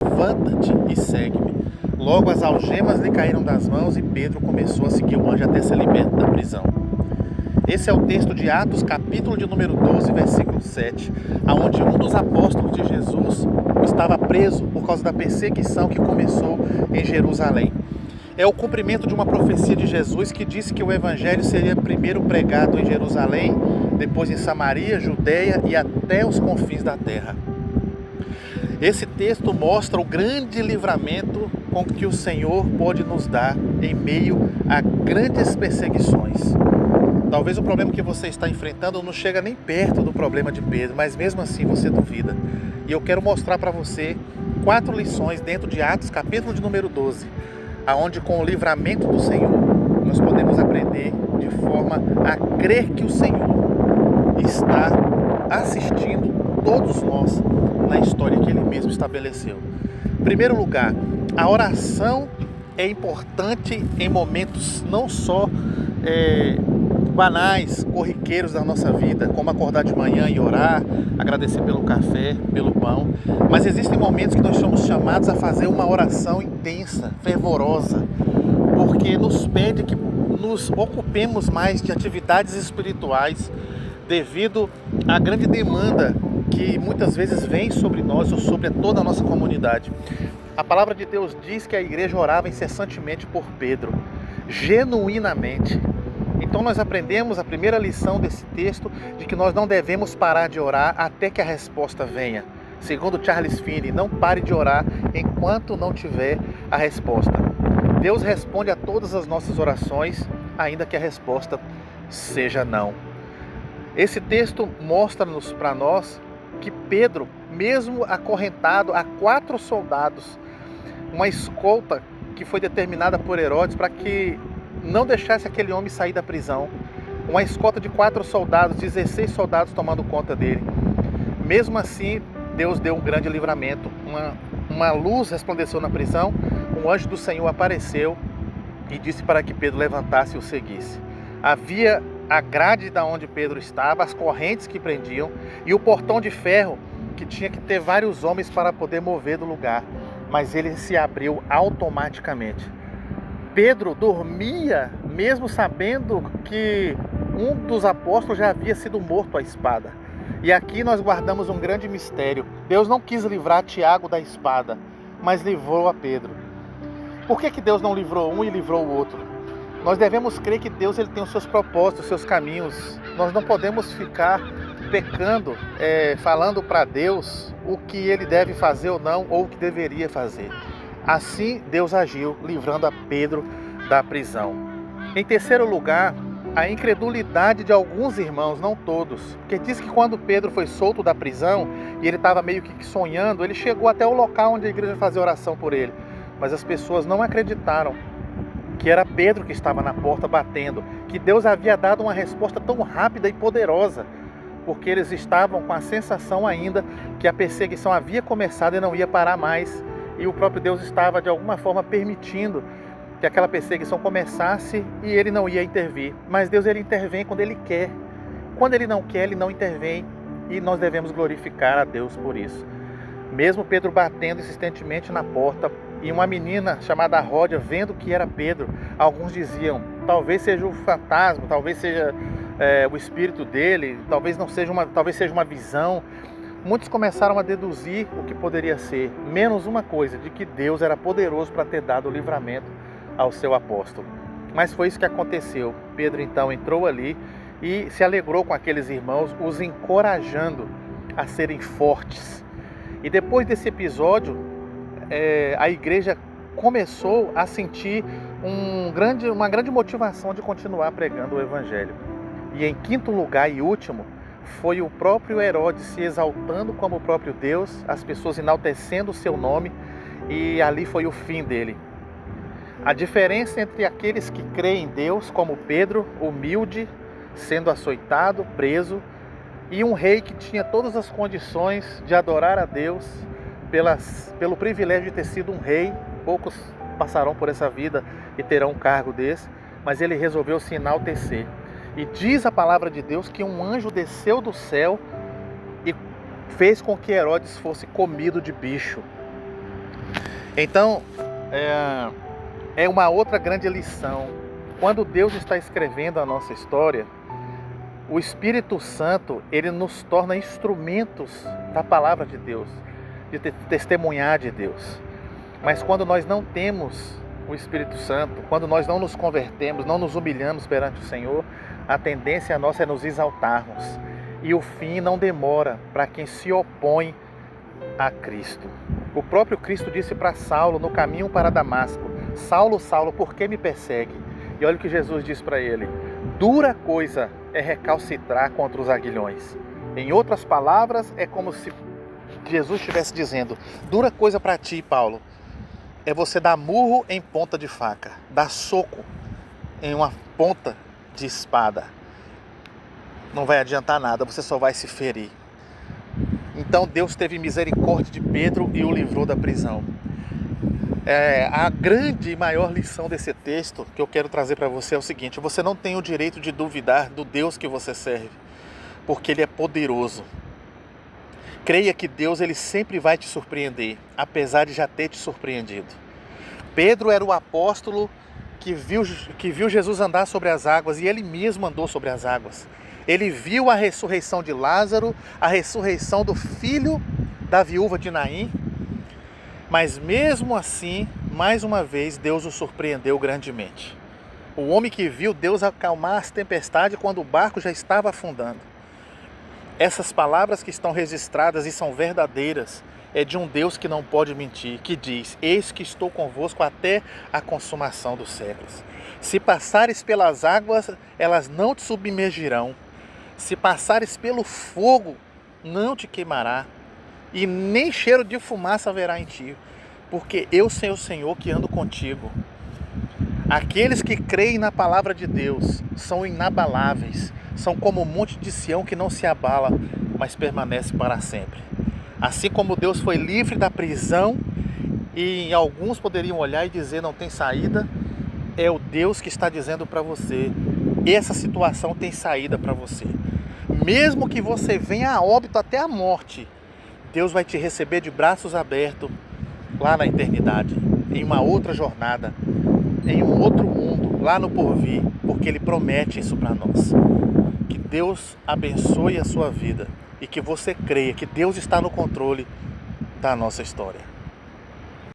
levanta-te e segue-me. Logo as algemas lhe caíram das mãos e Pedro começou a seguir o anjo até ser liberto da prisão. Esse é o texto de Atos, capítulo de número 12, versículo 7, onde um dos apóstolos de Jesus estava preso por causa da perseguição que começou em Jerusalém. É o cumprimento de uma profecia de Jesus que disse que o evangelho seria primeiro pregado em Jerusalém, depois em Samaria, Judeia e até os confins da terra. Esse texto mostra o grande livramento com que o Senhor pode nos dar em meio a grandes perseguições. Talvez o problema que você está enfrentando não chega nem perto do problema de Pedro, mas mesmo assim você duvida. E eu quero mostrar para você 4 lições dentro de Atos, capítulo de número 12, aonde com o livramento do Senhor nós podemos aprender de forma a crer que o Senhor está assistindo todos nós na história que Ele mesmo estabeleceu. Em primeiro lugar, a oração é importante em momentos não só banais, corriqueiros da nossa vida, como acordar de manhã e orar, agradecer pelo café, pelo pão, mas existem momentos que nós somos chamados a fazer uma oração intensa, fervorosa, porque nos pede que nos ocupemos mais de atividades espirituais devido à grande demanda que muitas vezes vem sobre nós ou sobre toda a nossa comunidade. A palavra de Deus diz que a igreja orava incessantemente por Pedro, genuinamente. Então nós aprendemos a primeira lição desse texto de que nós não devemos parar de orar até que a resposta venha. Segundo Charles Finney, não pare de orar enquanto não tiver a resposta. Deus responde a todas as nossas orações, ainda que a resposta seja não. Esse texto mostra-nos para nós que Pedro, mesmo acorrentado a 4 soldados, uma escolta que foi determinada por Herodes para que não deixasse aquele homem sair da prisão, uma escolta de 4 soldados, 16 soldados tomando conta dele. Mesmo assim, Deus deu um grande livramento, uma luz resplandeceu na prisão, um anjo do Senhor apareceu e disse para que Pedro levantasse e o seguisse. Havia a grade da onde Pedro estava, as correntes que prendiam e o portão de ferro que tinha que ter vários homens para poder mover do lugar, mas ele se abriu automaticamente. Pedro dormia mesmo sabendo que um dos apóstolos já havia sido morto à espada. E aqui nós guardamos um grande mistério. Deus não quis livrar Tiago da espada, mas livrou a Pedro. Por que Deus não livrou um e livrou o outro? Nós devemos crer que Deus ele tem os seus propósitos, os seus caminhos. Nós não podemos ficar pecando, falando para Deus o que Ele deve fazer ou não, ou o que deveria fazer. Assim Deus agiu, livrando a Pedro da prisão. Em terceiro lugar, a incredulidade de alguns irmãos, não todos. Porque diz que quando Pedro foi solto da prisão, e ele estava meio que sonhando, ele chegou até o local onde a igreja fazia oração por ele. Mas as pessoas não acreditaram que era Pedro que estava na porta batendo, que Deus havia dado uma resposta tão rápida e poderosa, porque eles estavam com a sensação ainda que a perseguição havia começado e não ia parar mais, e o próprio Deus estava de alguma forma permitindo que aquela perseguição começasse e ele não ia intervir. Mas Deus ele intervém quando Ele quer. Quando Ele não quer, Ele não intervém, e nós devemos glorificar a Deus por isso. Mesmo Pedro batendo insistentemente na porta, e uma menina chamada Ródia vendo que era Pedro, alguns diziam, talvez seja um fantasma, talvez seja o espírito dele, talvez seja uma visão. Muitos começaram a deduzir o que poderia ser, menos uma coisa, de que Deus era poderoso para ter dado o livramento ao seu apóstolo. Mas foi isso que aconteceu. Pedro então entrou ali e se alegrou com aqueles irmãos, os encorajando a serem fortes. E depois desse episódio, a igreja começou a sentir uma grande motivação de continuar pregando o evangelho. E em quinto lugar e último, foi o próprio Herodes se exaltando como o próprio Deus, as pessoas enaltecendo o seu nome, e ali foi o fim dele. A diferença entre aqueles que creem em Deus, como Pedro, humilde, sendo açoitado, preso, e um rei que tinha todas as condições de adorar a Deus, pelo privilégio de ter sido um rei. Poucos passarão por essa vida e terão um cargo desse, mas ele resolveu se enaltecer. E diz a palavra de Deus que um anjo desceu do céu e fez com que Herodes fosse comido de bicho. Então, é uma outra grande lição. Quando Deus está escrevendo a nossa história, o Espírito Santo, ele nos torna instrumentos da palavra de Deus, de testemunhar de Deus. Mas quando nós não temos o Espírito Santo, quando nós não nos convertemos, não nos humilhamos perante o Senhor, a tendência nossa é nos exaltarmos. E o fim não demora para quem se opõe a Cristo. O próprio Cristo disse para Saulo no caminho para Damasco: Saulo, Saulo, por que me persegue? E olha o que Jesus diz para ele: dura coisa é recalcitrar contra os aguilhões. Em outras palavras, é como se Jesus estivesse dizendo: dura coisa para ti, Paulo, é você dar murro em ponta de faca, dar soco em uma ponta de espada. Não vai adiantar nada, você só vai se ferir. Então Deus teve misericórdia de Pedro e o livrou da prisão. A grande e maior lição desse texto que eu quero trazer para você é o seguinte: você não tem o direito de duvidar do Deus que você serve, porque Ele é poderoso. Creia que Deus, ele sempre vai te surpreender, apesar de já ter te surpreendido. Pedro era o apóstolo que viu Jesus andar sobre as águas, e ele mesmo andou sobre as águas. Ele viu a ressurreição de Lázaro, a ressurreição do filho da viúva de Naim, mas mesmo assim, mais uma vez, Deus o surpreendeu grandemente. O homem que viu Deus acalmar as tempestades quando o barco já estava afundando. Essas palavras que estão registradas e são verdadeiras é de um Deus que não pode mentir, que diz: eis que estou convosco até a consumação dos séculos. Se passares pelas águas, elas não te submergirão. Se passares pelo fogo, não te queimará, e nem cheiro de fumaça haverá em ti, porque eu sou o Senhor que ando contigo. Aqueles que creem na palavra de Deus são inabaláveis, são como o monte de Sião que não se abala, mas permanece para sempre. Assim como Deus foi livre da prisão, e alguns poderiam olhar e dizer não tem saída, é o Deus que está dizendo para você: essa situação tem saída para você. Mesmo que você venha a óbito até a morte, Deus vai te receber de braços abertos lá na eternidade, em uma outra jornada, em um outro mundo, lá no porvir, porque Ele promete isso para nós. Que Deus abençoe a sua vida e que você creia que Deus está no controle da nossa história.